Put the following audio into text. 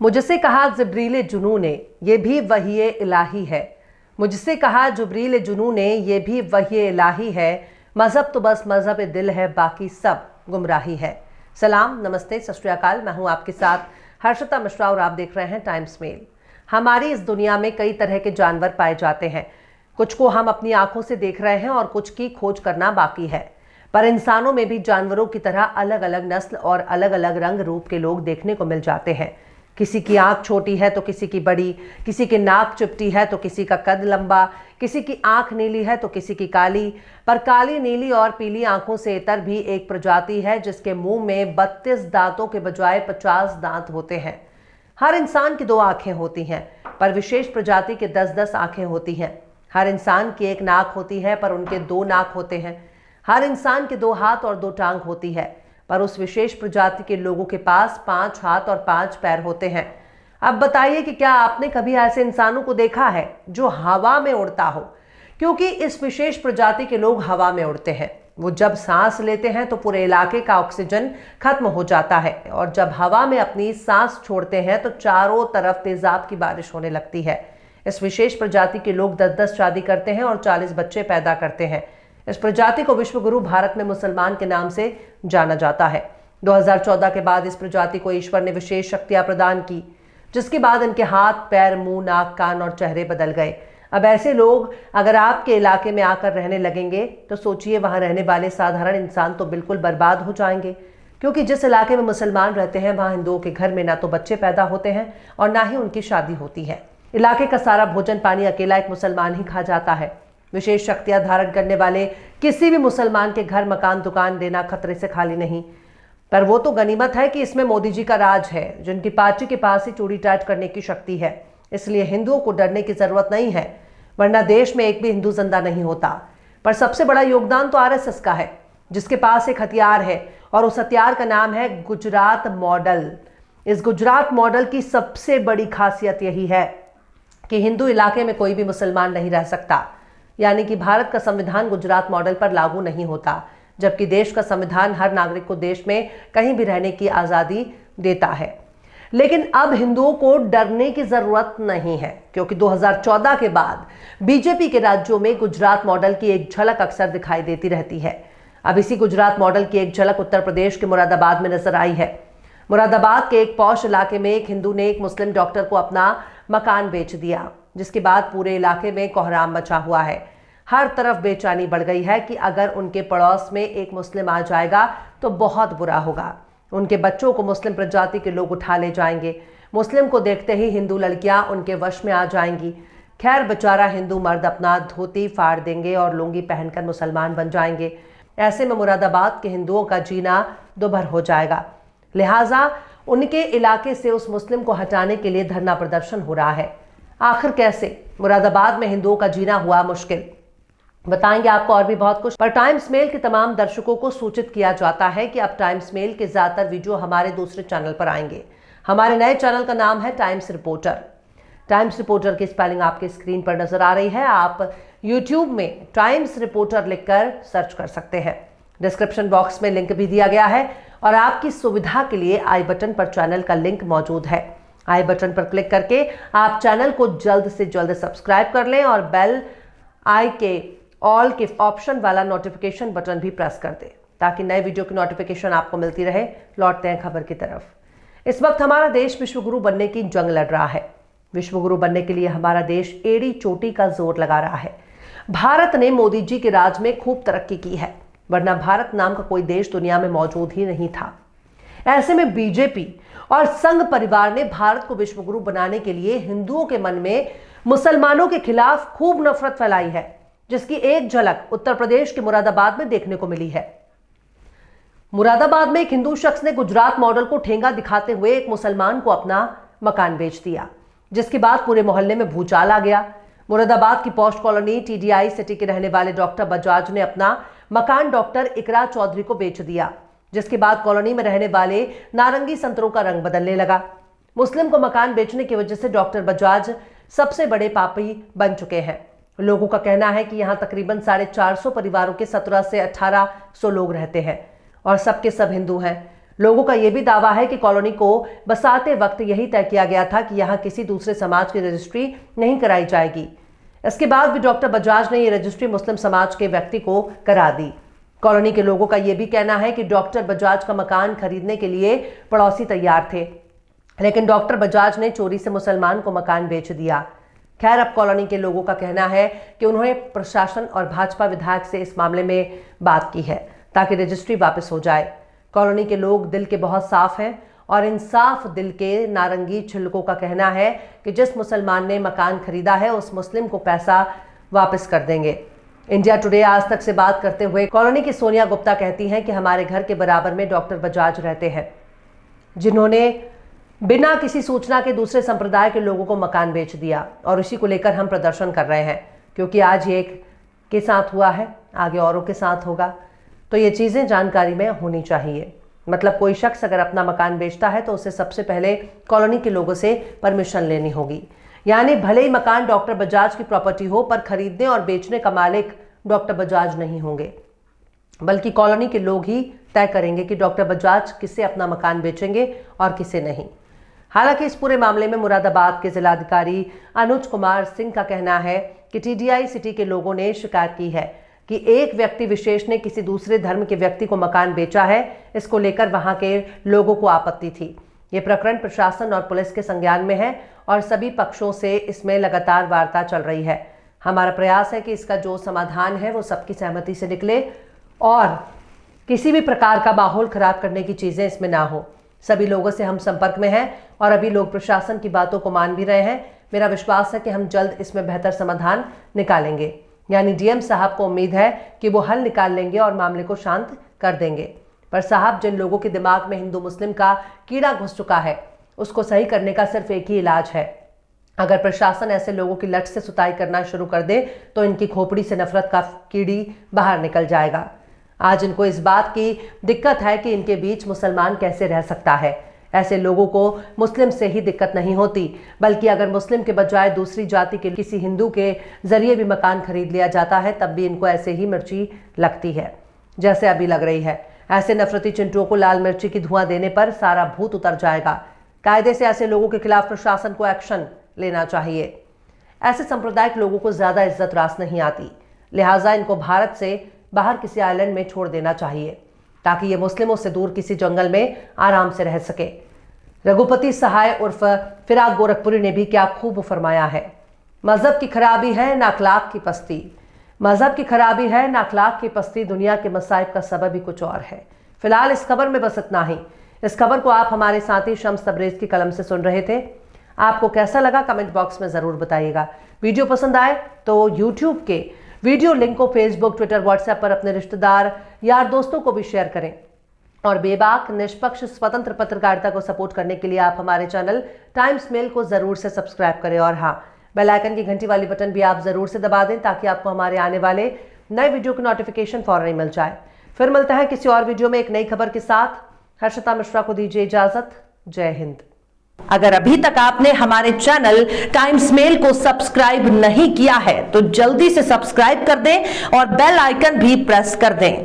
मुझसे कहा जिब्रील जुनू ने ये भी वही इलाही है। मुझसे कहा जिब्रील जुनू ने ये भी वही इलाही है। मजहब तो बस मजहब दिल है, बाकी सब गुमराही है। सलाम, नमस्ते, सत श्री अकाल। मैं हूं आपके साथ हर्षिता मिश्रा और आप देख रहे हैं टाइम्स मेल। हमारी इस दुनिया में कई तरह के जानवर पाए जाते हैं। कुछ को हम अपनी आंखों से देख रहे हैं और कुछ की खोज करना बाकी है। पर इंसानों में भी जानवरों की तरह अलग अलग नस्ल और अलग अलग रंग रूप के लोग देखने को मिल जाते हैं। किसी की आंख छोटी है तो किसी की बड़ी, किसी की नाक चिपटी है तो किसी का कद लंबा, किसी की आंख नीली है तो किसी की काली। पर काली, नीली और पीली आंखों से इतर भी एक प्रजाति है जिसके मुंह में 32 दांतों के बजाय 50 दांत होते हैं। हर इंसान की 2 आंखें होती हैं, पर विशेष प्रजाति के 10-10 आंखें होती हैं। हर इंसान की 1 नाक होती है, पर उनके 2 नाक होते हैं। हर इंसान के 2 हाथ और 2 टांग होती है, पर उस विशेष प्रजाति के लोगों के पास 5 हाथ और 5 पैर होते हैं। अब बताइए कि क्या आपने कभी ऐसे इंसानों को देखा है जो हवा में उड़ता हो? क्योंकि इस विशेष प्रजाति के लोग हवा में उड़ते हैं। वो जब सांस लेते हैं तो पूरे इलाके का ऑक्सीजन खत्म हो जाता है, और जब हवा में अपनी सांस छोड़ते हैं तो चारों तरफ तेजाब की बारिश होने लगती है। इस विशेष प्रजाति के लोग 10-10 शादी करते हैं और 40 बच्चे पैदा करते हैं। इस प्रजाति को विश्व गुरु भारत में मुसलमान के नाम से जाना जाता है। 2014 के बाद इस प्रजाति को ईश्वर ने विशेष शक्तियां प्रदान की, जिसके बाद इनके हाथ, पैर, मुंह, नाक, कान और चेहरे बदल गए। अब ऐसे लोग अगर आपके इलाके में आकर रहने लगेंगे तो सोचिए, वहां रहने वाले साधारण इंसान तो बिल्कुल बर्बाद हो जाएंगे। क्योंकि जिस इलाके में मुसलमान रहते हैं वहां हिंदुओं के घर में ना तो बच्चे पैदा होते हैं और ना ही उनकी शादी होती है। इलाके का सारा भोजन पानी अकेला एक मुसलमान ही खा जाता है। विशेष शक्तियां धारण करने वाले किसी भी मुसलमान के घर, मकान, दुकान देना खतरे से खाली नहीं। पर वो तो गनीमत है कि इसमें मोदी जी का राज है, जिनकी पार्टी के पास ही चूड़ी टाइट करने की शक्ति है। इसलिए हिंदुओं को डरने की जरूरत नहीं है, वरना देश में एक भी हिंदू जिंदा नहीं होता। पर सबसे बड़ा योगदान तो आरएसएस का है, जिसके पास एक हथियार है और उस हथियार का नाम है गुजरात मॉडल। इस गुजरात मॉडल की सबसे बड़ी खासियत यही है कि हिंदू इलाके में कोई भी मुसलमान नहीं रह सकता। यानी कि भारत का संविधान गुजरात मॉडल पर लागू नहीं होता, जबकि देश का संविधान हर नागरिक को देश में कहीं भी रहने की आजादी देता है। लेकिन अब हिंदुओं को डरने की जरूरत नहीं है, क्योंकि 2014 के बाद बीजेपी के राज्यों में गुजरात मॉडल की एक झलक अक्सर दिखाई देती रहती है। अब इसी गुजरात मॉडल की एक झलक उत्तर प्रदेश के मुरादाबाद में नजर आई है। मुरादाबाद के एक पॉश इलाके में एक हिंदू ने एक मुस्लिम डॉक्टर को अपना मकान बेच दिया, जिसके बाद पूरे इलाके में कोहराम मचा हुआ है। हर तरफ बेचैनी बढ़ गई है कि अगर उनके पड़ोस में एक मुस्लिम आ जाएगा तो बहुत बुरा होगा। उनके बच्चों को मुस्लिम प्रजाति के लोग उठा ले जाएंगे। मुस्लिम को देखते ही हिंदू लड़कियां उनके वश में आ जाएंगी। खैर, बेचारा हिंदू मर्द अपना धोती फाड़ देंगे और लुंगी पहनकर मुसलमान बन जाएंगे। ऐसे में मुरादाबाद के हिंदुओं का जीना दुभर हो जाएगा। लिहाजा उनके इलाके से उस मुस्लिम को हटाने के लिए धरना प्रदर्शन हो रहा है। आखिर कैसे मुरादाबाद में हिंदुओं का जीना हुआ मुश्किल, बताएंगे आपको और भी बहुत कुछ। पर टाइम्स मेल के तमाम दर्शकों को सूचित किया जाता है कि अब टाइम्स मेल के ज्यादातर वीडियो हमारे दूसरे चैनल पर आएंगे। हमारे नए चैनल का नाम है टाइम्स रिपोर्टर। टाइम्स रिपोर्टर की स्पेलिंग आपके स्क्रीन पर नजर आ रही है। आप यूट्यूब में टाइम्स रिपोर्टर लिखकर सर्च कर सकते हैं। डिस्क्रिप्शन बॉक्स में लिंक भी दिया गया है और आपकी सुविधा के लिए आई बटन पर चैनल का लिंक मौजूद है। आई बटन पर क्लिक करके आप चैनल को जल्द से जल्द सब्सक्राइब कर लें और बेल आई के ऑल के ऑप्शन वाला नोटिफिकेशन बटन भी प्रेस कर दें, ताकि नए वीडियो की नोटिफिकेशन आपको मिलती रहे। लौटते हैं खबर की तरफ। इस वक्त हमारा देश विश्वगुरु बनने की जंग लड़ रहा है। विश्वगुरु बनने के लिए हमारा देश एड़ी चोटी का जोर लगा रहा है। भारत ने मोदी जी के राज में खूब तरक्की की है, वरना भारत नाम का कोई देश दुनिया में मौजूद ही नहीं था। ऐसे में बीजेपी और संघ परिवार ने भारत को विश्वगुरु बनाने के लिए हिंदुओं के मन में मुसलमानों के खिलाफ खूब नफरत फैलाई है, जिसकी एक झलक उत्तर प्रदेश के मुरादाबाद में देखने को मिली है। मुरादाबाद में एक हिंदू शख्स ने गुजरात मॉडल को ठेंगा दिखाते हुए एक मुसलमान को अपना मकान बेच दिया, जिसके बाद पूरे मोहल्ले में भूचाल आ गया। मुरादाबाद की पोस्ट कॉलोनी टीडीआई सिटी के रहने वाले डॉक्टर बजाज ने अपना मकान डॉक्टर इकरा चौधरी को बेच दिया, जिसके बाद कॉलोनी में रहने वाले नारंगी संतरों का रंग बदलने लगा। मुस्लिम को मकान बेचने की वजह से डॉक्टर बजाज सबसे बड़े पापी बन चुके हैं। लोगों का कहना है कि यहां तकरीबन 450 परिवारों के 17 से 1800 लोग रहते हैं और सबके सब हिंदू हैं। लोगों का यह भी दावा है कि कॉलोनी को बसाते वक्त यही तय किया गया था कि यहां किसी दूसरे समाज की रजिस्ट्री नहीं कराई जाएगी। इसके बाद भी डॉक्टर बजाज ने यह रजिस्ट्री मुस्लिम समाज के व्यक्ति को करा दी। कॉलोनी के लोगों का यह भी कहना है कि डॉक्टर बजाज का मकान खरीदने के लिए पड़ोसी तैयार थे, लेकिन डॉक्टर बजाज ने चोरी से मुसलमान को मकान बेच दिया। खैर, अब कॉलोनी के लोगों का कहना है कि उन्होंने प्रशासन और भाजपा विधायक से इस मामले में बात की है ताकि रजिस्ट्री वापस हो जाए। कॉलोनी के लोग दिल के बहुत साफ हैं और इन साफ दिल के नारंगी छिलकों का कहना है कि जिस मुसलमान ने मकान खरीदा है उस मुस्लिम को पैसा वापस कर देंगे। इंडिया टुडे आज तक से बात करते हुए कॉलोनी की सोनिया गुप्ता कहती हैं कि हमारे घर के बराबर में डॉक्टर बजाज रहते हैं, जिन्होंने बिना किसी सूचना के दूसरे संप्रदाय के लोगों को मकान बेच दिया और इसी को लेकर हम प्रदर्शन कर रहे हैं, क्योंकि आज ये एक के साथ हुआ है, आगे औरों के साथ होगा। तो ये चीज़ें जानकारी में होनी चाहिए। मतलब कोई शख्स अगर अपना मकान बेचता है तो उसे सबसे पहले कॉलोनी के लोगों से परमिशन लेनी होगी। यानी भले ही मकान डॉक्टर बजाज की प्रॉपर्टी हो, पर खरीदने और बेचने का मालिक डॉक्टर बजाज नहीं होंगे, बल्कि कॉलोनी के लोग ही तय करेंगे कि डॉक्टर बजाज किसे अपना मकान बेचेंगे और किसे नहीं। हालांकि इस पूरे मामले में मुरादाबाद के जिलाधिकारी अनुज कुमार सिंह का कहना है कि टीडीआई सिटी के लोगों ने शिकायत की है कि एक व्यक्ति विशेष ने किसी दूसरे धर्म के व्यक्ति को मकान बेचा है। इसको लेकर वहां के लोगों को आपत्ति थी। ये प्रकरण प्रशासन और पुलिस के संज्ञान में है और सभी पक्षों से इसमें लगातार वार्ता चल रही है। हमारा प्रयास है कि इसका जो समाधान है वो सबकी सहमति से निकले और किसी भी प्रकार का माहौल खराब करने की चीजें इसमें ना हो। सभी लोगों से हम संपर्क में हैं और अभी लोग प्रशासन की बातों को मान भी रहे हैं। मेरा विश्वास है कि हम जल्द इसमें बेहतर समाधान निकालेंगे। यानी डीएम साहब को उम्मीद है कि वो हल निकाल लेंगे और मामले को शांत कर देंगे। पर साहब, जिन लोगों के दिमाग में हिंदू मुस्लिम का कीड़ा घुस चुका है, उसको सही करने का सिर्फ एक ही इलाज है। अगर प्रशासन ऐसे लोगों की लट से सुताई करना शुरू कर दे तो इनकी खोपड़ी से नफरत का कीड़ी बाहर निकल जाएगा। आज इनको इस बात की दिक्कत है कि इनके बीच मुसलमान कैसे रह सकता है। ऐसे लोगों को मुस्लिम से ही दिक्कत नहीं होती, बल्कि अगर मुस्लिम के बजाय दूसरी जाति के किसी हिंदू के जरिए भी मकान खरीद लिया जाता है तब भी इनको ऐसे ही मिर्ची लगती है जैसे अभी लग रही है। ऐसे नफरती चिंटुओं को लाल मिर्ची की धुआं देने पर सारा भूत उतर जाएगा। कायदे से ऐसे लोगों के खिलाफ प्रशासन को एक्शन लेना चाहिए। ऐसे सांप्रदायिक लोगों को ज्यादा इज्जत रास नहीं आती, लिहाजा इनको भारत से बाहर किसी आइलैंड में छोड़ देना चाहिए ताकि ये मुस्लिमों से दूर किसी जंगल में आराम से रह सके। रघुपति सहाय उर्फ फिराक गोरखपुरी ने भी क्या खूब फरमाया है, मजहब की खराबी है ना अखलाक की पस्ती। मजहब की खराबी है ना अखलाक की पस्ती, दुनिया के मसाइब का सबब ही कुछ और है। फिलहाल इस खबर में बस इतना ही। इस खबर को आप हमारे साथी शम्स तबरेज की कलम से सुन रहे थे। आपको कैसा लगा कमेंट बॉक्स में जरूर बताइएगा। वीडियो पसंद आए तो यूट्यूब के वीडियो लिंक को फेसबुक, ट्विटर, व्हाट्सएप पर अपने रिश्तेदार, यार, दोस्तों को भी शेयर करें। और बेबाक, निष्पक्ष, स्वतंत्र पत्रकारिता को सपोर्ट करने के लिए आप हमारे चैनल टाइम्स मेल को जरूर से सब्सक्राइब करें। और हाँ, बेल आइकन की घंटी वाली बटन भी आप जरूर से दबा दें ताकि आपको हमारे आने वाले नए वीडियो की नोटिफिकेशन फौरन मिल जाए। फिर मिलते हैं किसी और वीडियो में एक नई खबर के साथ। हर्षिता मिश्रा को दीजिए इजाजत। जय हिंद। अगर अभी तक आपने हमारे चैनल टाइम्स मेल को सब्सक्राइब नहीं किया है तो जल्दी से सब्सक्राइब कर दें और बेल आइकन भी प्रेस कर दें।